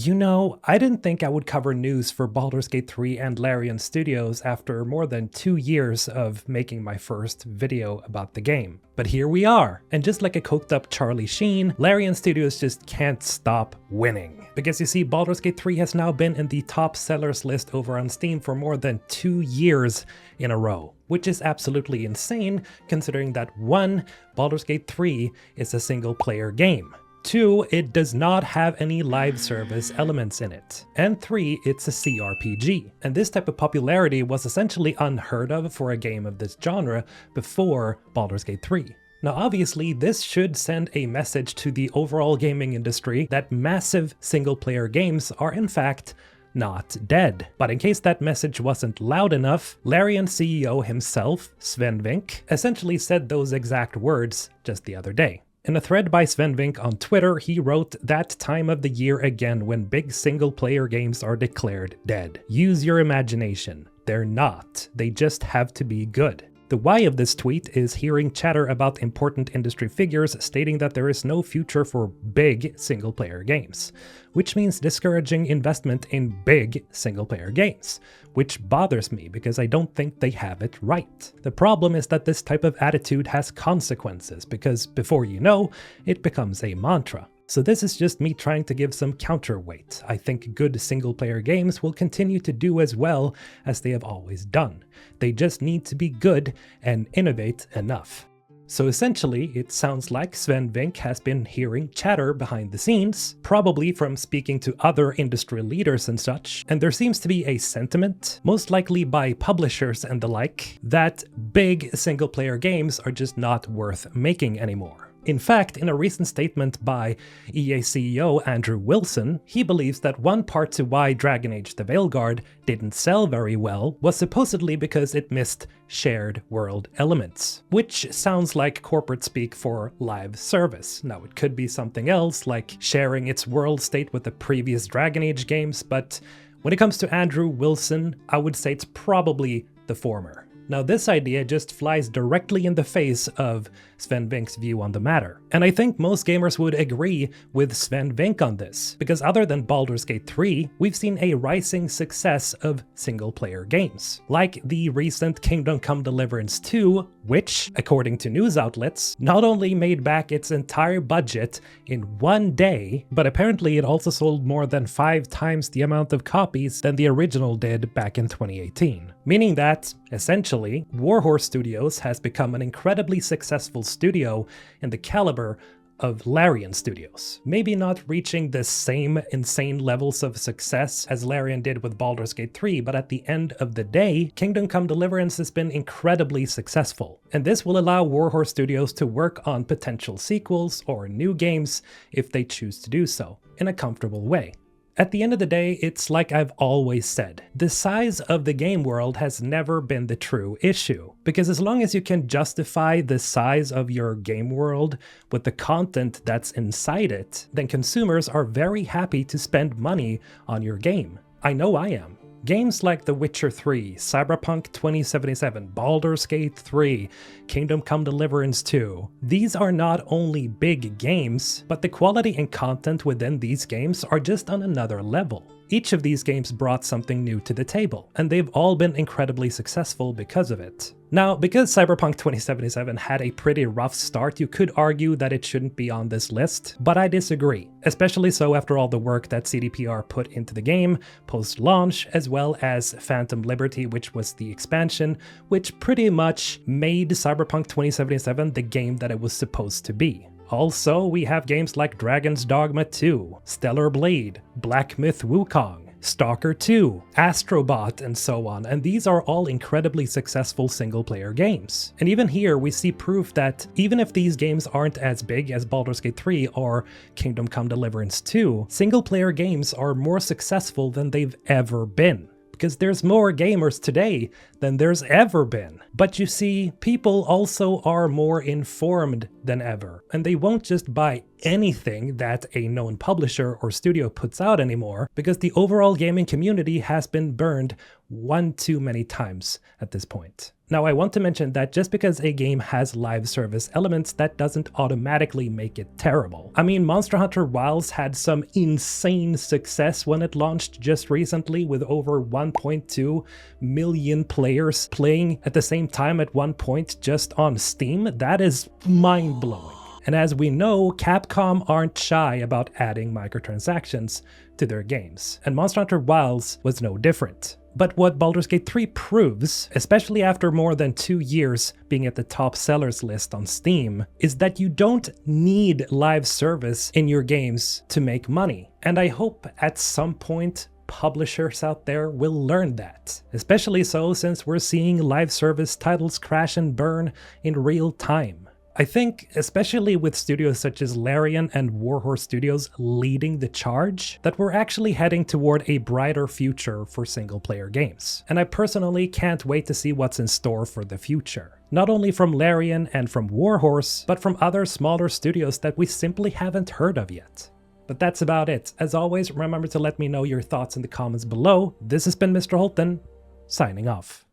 You know, I didn't think I would cover news for Baldur's Gate 3 and Larian Studios after more than 2 years of making my first video about the game. But here we are, and just like a coked up Charlie Sheen, Larian Studios just can't stop winning. Because you see, Baldur's Gate 3 has now been in the top sellers list over on Steam for more than 2 years in a row, which is absolutely insane considering that 1, Baldur's Gate 3 is a single player game. 2, it does not have any live service elements in it. And 3, it's a CRPG. And this type of popularity was essentially unheard of for a game of this genre before Baldur's Gate 3. Now obviously this should send a message to the overall gaming industry that massive single-player games are in fact not dead. But in case that message wasn't loud enough, Larian CEO himself, Swen Vincke, essentially said those exact words just the other day. In a thread by Swen Vincke on Twitter, he wrote, "That time of the year again when big single-player games are declared dead. Use your imagination. They're not. They just have to be good." The why of this tweet is hearing chatter about important industry figures stating that there is no future for big single-player games, which means discouraging investment in big single-player games, which bothers me because I don't think they have it right. The problem is that this type of attitude has consequences because before you know, it becomes a mantra. So this is just me trying to give some counterweight. I think good single-player games will continue to do as well as they have always done. They just need to be good and innovate enough. So essentially, it sounds like Swen Vincke has been hearing chatter behind the scenes, probably from speaking to other industry leaders and such, and there seems to be a sentiment, most likely by publishers and the like, that big single-player games are just not worth making anymore. In fact, in a recent statement by EA CEO Andrew Wilson, he believes that one part to why Dragon Age the Veilguard didn't sell very well was supposedly because it missed shared world elements, which sounds like corporate speak for live service. Now, it could be something else, like sharing its world state with the previous Dragon Age games, but when it comes to Andrew Wilson, I would say it's probably the former. Now this idea just flies directly in the face of Swen Vincke's view on the matter. And I think most gamers would agree with Swen Vincke on this, because other than Baldur's Gate 3, we've seen a rising success of single-player games. Like the recent Kingdom Come Deliverance 2, which, according to news outlets, not only made back its entire budget in 1 day, but apparently it also sold more than 5 times the amount of copies than the original did back in 2018. Meaning that, essentially, Warhorse Studios has become an incredibly successful studio in the caliber of Larian Studios. Maybe not reaching the same insane levels of success as Larian did with Baldur's Gate 3, but at the end of the day, Kingdom Come Deliverance has been incredibly successful. And this will allow Warhorse Studios to work on potential sequels or new games if they choose to do so, in a comfortable way. At the end of the day, it's like I've always said, the size of the game world has never been the true issue. Because as long as you can justify the size of your game world with the content that's inside it, then consumers are very happy to spend money on your game. I know I am. Games like The Witcher 3, Cyberpunk 2077, Baldur's Gate 3, Kingdom Come Deliverance 2. These are not only big games, but the quality and content within these games are just on another level. Each of these games brought something new to the table, and they've all been incredibly successful because of it. Now, because Cyberpunk 2077 had a pretty rough start, you could argue that it shouldn't be on this list, but I disagree, especially so after all the work that CDPR put into the game post-launch, as well as Phantom Liberty, which was the expansion, which pretty much made Cyberpunk 2077 the game that it was supposed to be. Also, we have games like Dragon's Dogma 2, Stellar Blade, Black Myth Wukong, Stalker 2, Astrobot, and so on, and these are all incredibly successful single-player games. And even here, we see proof that even if these games aren't as big as Baldur's Gate 3 or Kingdom Come Deliverance 2, single-player games are more successful than they've ever been. Because there's more gamers today than there's ever been. But you see, people also are more informed than ever. And they won't just buy anything that a known publisher or studio puts out anymore, because the overall gaming community has been burned one too many times at this point. Now, I want to mention that just because a game has live service elements, that doesn't automatically make it terrible. I mean, Monster Hunter Wilds had some insane success when it launched just recently, with over 1.2 million players playing at the same time at one point just on Steam. That is mind-blowing. And as we know, Capcom aren't shy about adding microtransactions to their games, and Monster Hunter Wilds was no different. But what Baldur's Gate 3 proves, especially after more than 2 years being at the top sellers list on Steam, is that you don't need live service in your games to make money. And I hope at some point publishers out there will learn that. Especially so since we're seeing live service titles crash and burn in real time. I think, especially with studios such as Larian and Warhorse Studios leading the charge, that we're actually heading toward a brighter future for single-player games. And I personally can't wait to see what's in store for the future. Not only from Larian and from Warhorse, but from other smaller studios that we simply haven't heard of yet. But that's about it. As always, remember to let me know your thoughts in the comments below. This has been Mr. Holton, signing off.